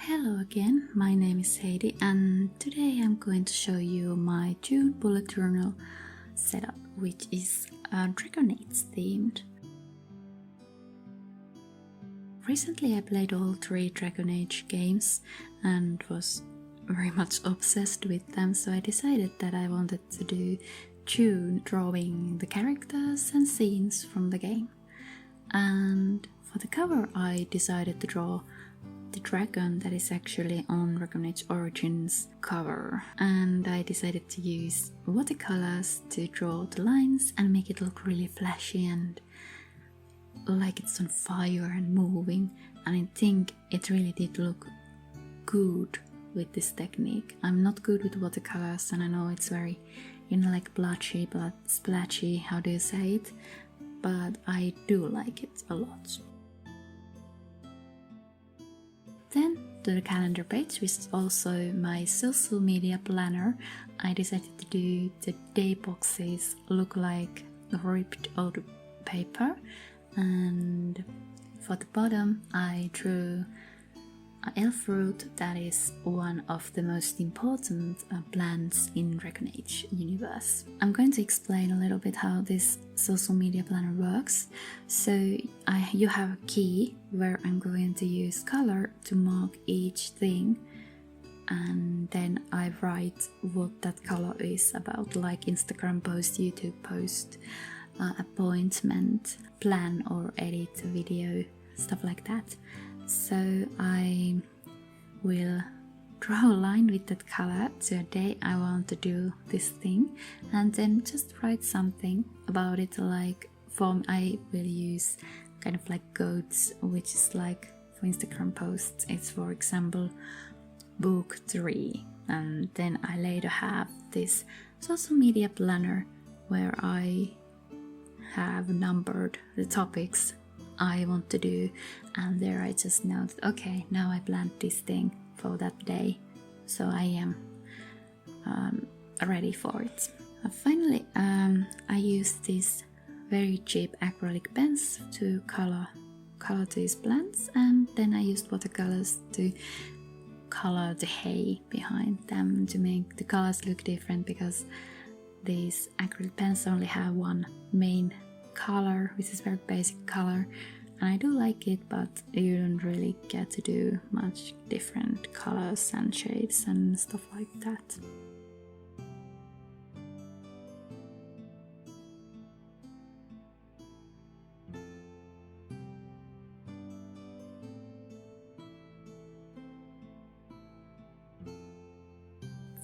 Hello again, my name is Heidi and today I'm going to show you my June bullet journal setup, which is Dragon Age themed. Recently I played all 3 Dragon Age games and was very much obsessed with them, so I decided that I wanted to do June drawing the characters and scenes from the game. And for the cover I decided to draw the dragon that is actually on Dragon Age Origins cover, and I decided to use watercolors to draw the lines and make it look really flashy and like it's on fire and moving, and I think it really did look good with this technique. I'm not good with watercolors and I know it's very, like blotchy, splashy, how do you say it, but I do like it a lot. Then to the calendar page, which is also my social media planner, I decided to do the day boxes look like ripped out paper, and for the bottom I drew an elf fruit that is one of the most important plants in Dragon Age universe. I'm going to explain a little bit how this social media planner works. So you have a key where I'm going to use color to mark each thing, and then I write what that color is about, like Instagram post, YouTube post, appointment, plan or edit a video, stuff like that. So I will draw a line with that color to a day I want to do this thing, and then just write something about it, like I will use kind of like goats, which is like for Instagram posts, it's for example book 3, and then I later have this social media planner where I have numbered the topics I want to do, and there I just know that okay, now I planned this thing for that day, so I am ready for it. Finally, I used these very cheap acrylic pens to color these plants, and then I used watercolors to color the hay behind them to make the colors look different, because these acrylic pens only have one main color, which is very basic color, and I do like it, but you don't really get to do much different colors and shades and stuff like that.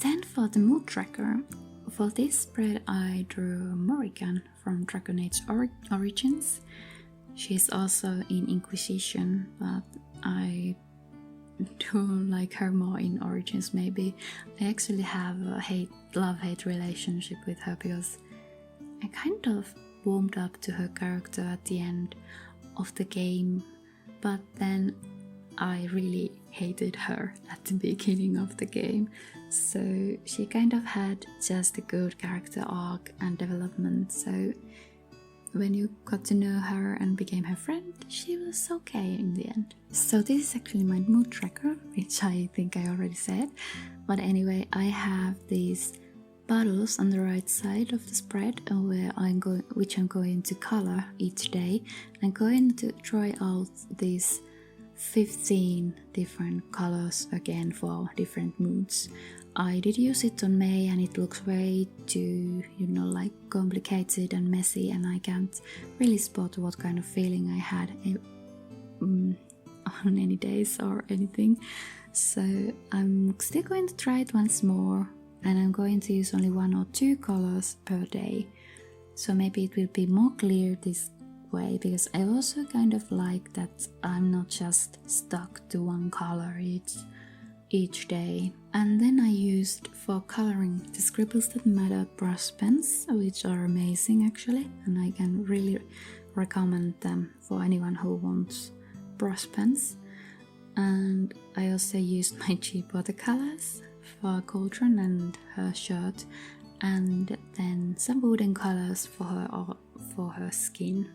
Then for the mood tracker, for this spread I drew Morrigan from Dragon Age Origins. She's also in Inquisition, but I do like her more in Origins maybe. I actually have a love-hate relationship with her, because I kind of warmed up to her character at the end of the game, but then I really hated her at the beginning of the game. So she kind of had just a good character arc and development, so when you got to know her and became her friend, she was okay in the end. So this is actually my mood tracker, which I think I already said, but anyway, I have these bottles on the right side of the spread which I'm going to color each day. I'm going to try out these 15 different colors again for different moods. I did use it on May and it looks way too, like complicated and messy, and I can't really spot what kind of feeling I had on any days or anything. So I'm still going to try it once more, and I'm going to use only 1 or 2 colors per day. So maybe it will be more clear this way, because I also kind of like that I'm not just stuck to one color each day. And then I used for coloring the Scribbles That Matter brush pens, which are amazing actually, and I can really recommend them for anyone who wants brush pens. And I also used my cheap watercolors for Cauldron and her shirt, and then some wooden colors for her skin. .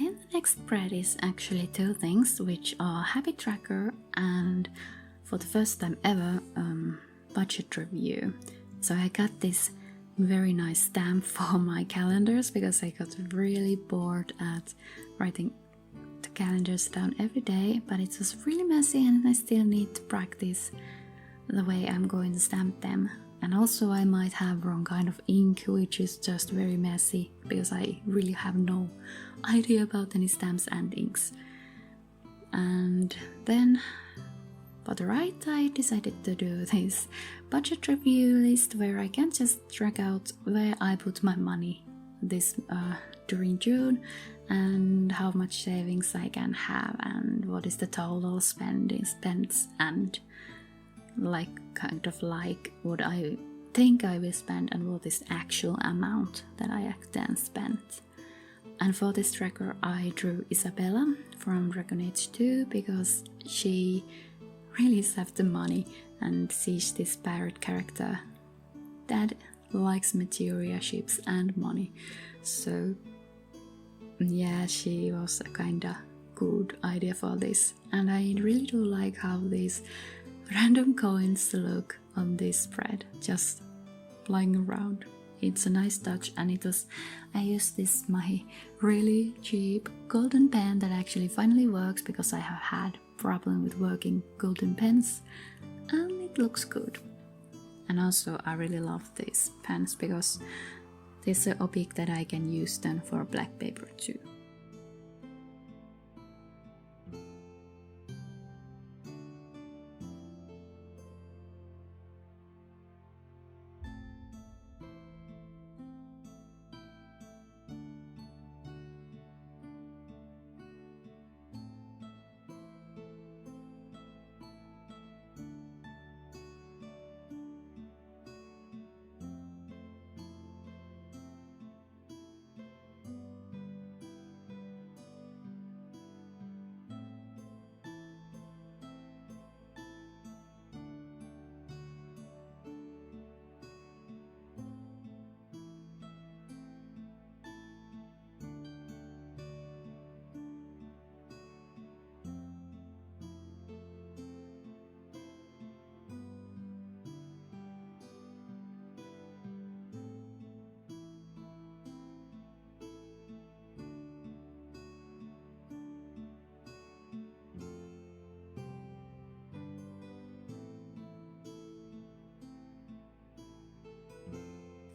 Then the next spread is actually two things, which are habit tracker and, for the first time ever, budget review. So I got this very nice stamp for my calendars because I got really bored at writing the calendars down every day, but it was really messy and I still need to practice the way I'm going to stamp them. And also I might have wrong kind of ink, which is just very messy because I really have no idea about any stamps and inks. And then for the right, I decided to do this budget review list where I can just track out where I put my money this during June and how much savings I can have and what is the total spends and like kind of like what I think I will spend and what is the actual amount that I then spent. And for this tracker I drew Isabella from Dragon Age 2 because she really saved the money and she's this pirate character that likes materia, ships and money. So yeah, she was a kinda good idea for this. And I really do like how these random coins look on this spread, just lying around. It's a nice touch, and I used this my really cheap golden pen that actually finally works because I have had problem with working golden pens, and it looks good. And also I really love these pens because there's an object that I can use then for black paper too.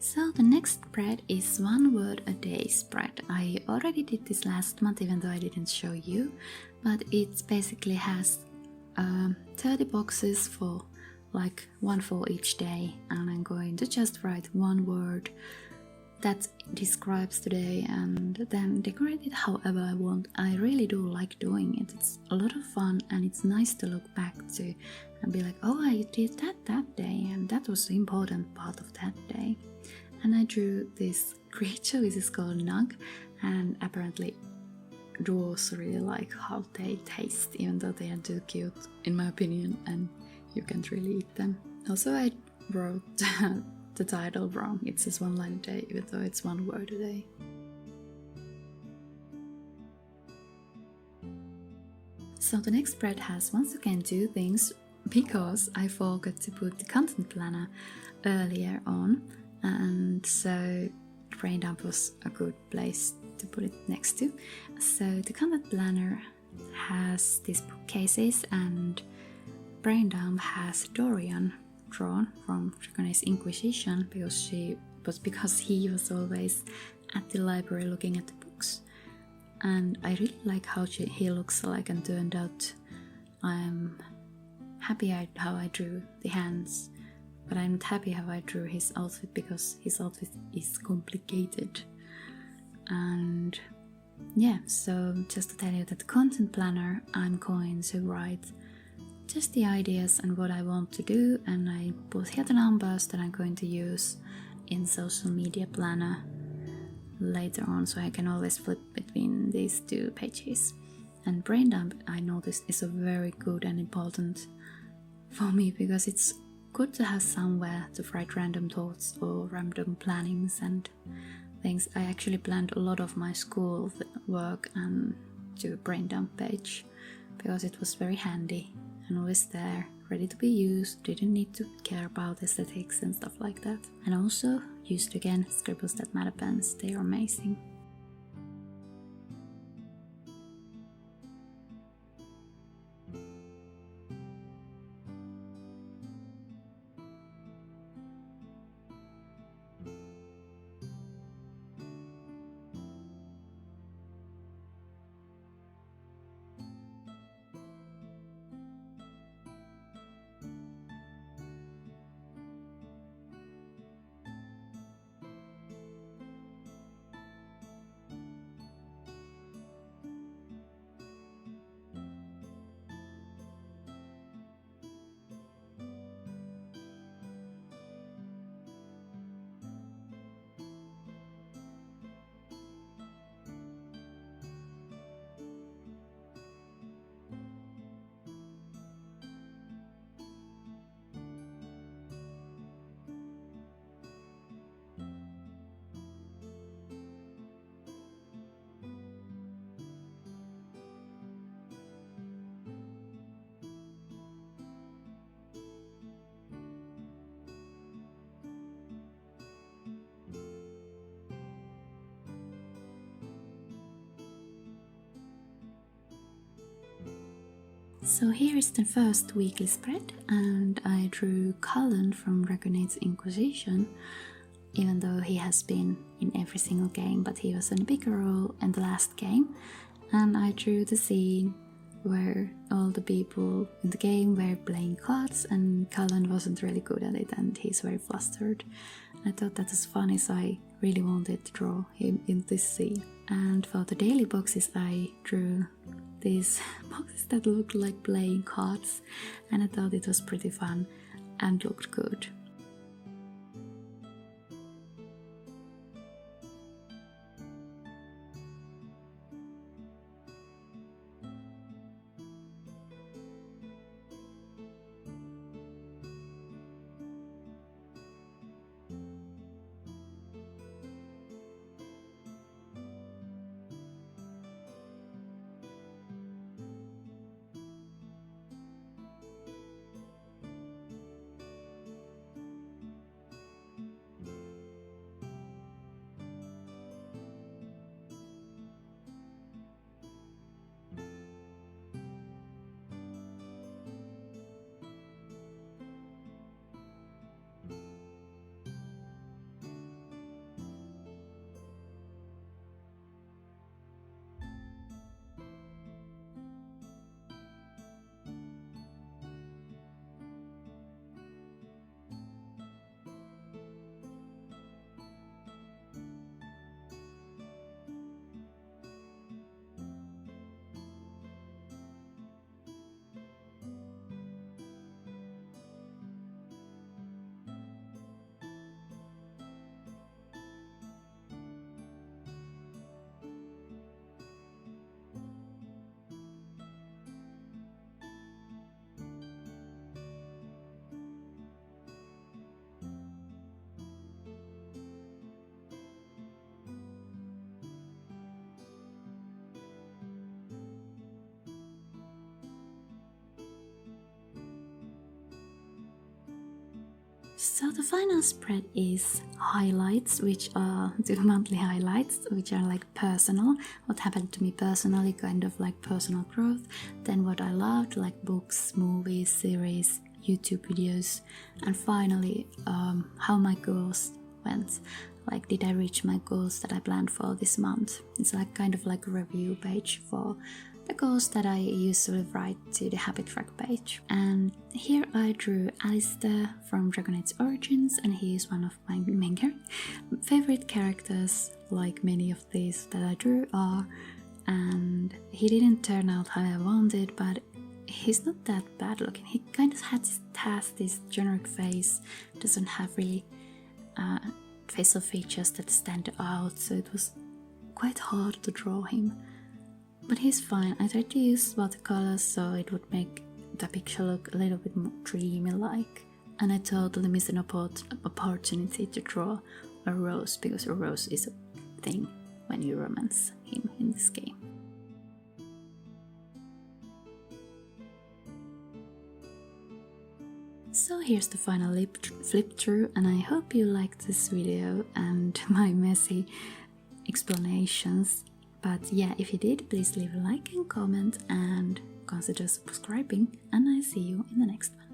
So the next spread is 1 word a day spread. I already did this last month even though I didn't show you, but it basically has 30 boxes for like one for each day, and I'm going to just write 1 word that describes the day and then decorate it however I want. I really do like doing it. It's a lot of fun and it's nice to look back to and be like, oh, I did that day and that was the important part of that day. And I drew this creature which is called Nug, and apparently dwarves really like how they taste, even though they are too cute in my opinion and you can't really eat them. Also I wrote the title wrong. It says 1 line a day even though it's 1 word a day. So the next spread has once again 2 things because I forgot to put the content planner earlier on, and so brain dump was a good place to put it next to. So the content planner has these bookcases and brain dump has Dorian drawn from Dragon Age Inquisition because he was always at the library looking at the books, and I really like how he looks like and turned out. I'm happy how I drew the hands, but I'm not happy how I drew his outfit because his outfit is complicated. And yeah, so just to tell you that the content planner, I'm going to write just the ideas and what I want to do, and I put here the numbers that I'm going to use in social media planner later on, so I can always flip between these 2 pages. And brain dump, I noticed, is a very good and important for me because it's good to have somewhere to write random thoughts or random plannings and things. I actually planned a lot of my school work and to brain dump page because it was very handy and always there, ready to be used, didn't need to care about aesthetics and stuff like that. And also used again Scribbles That Matter pens, they are amazing. So here is the first weekly spread, and I drew Cullen from Dragon Age Inquisition, even though he has been in every single game, but he was in a bigger role in the last game. And I drew the scene where all the people in the game were playing cards and Cullen wasn't really good at it and he's very flustered. I thought that was funny, so I really wanted to draw him in this scene. And for the daily boxes I drew these boxes that looked like playing cards, and I thought it was pretty fun and looked good. So the final spread is highlights, which are the monthly highlights, which are like personal, what happened to me personally, kind of like personal growth, then what I loved, like books, movies, series, YouTube videos, and finally how my goals went, like did I reach my goals that I planned for this month. It's like kind of like a review page for the goals that I usually write to the habit track page. And here I drew Alistair from Dragon Age Origins, and he is one of my main favorite characters, like many of these that I drew are, and he didn't turn out how I wanted, but he's not that bad looking. He kind of has this generic face, doesn't have really facial features that stand out, so it was quite hard to draw him. But he's fine. I tried to use watercolors so it would make the picture look a little bit more dreamy-like. And I totally missed an opportunity to draw a rose, because a rose is a thing when you romance him in this game. So here's the final flip through, and I hope you liked this video and my messy explanations. But yeah, if you did, please leave a like and comment and consider subscribing, and I see you in the next one.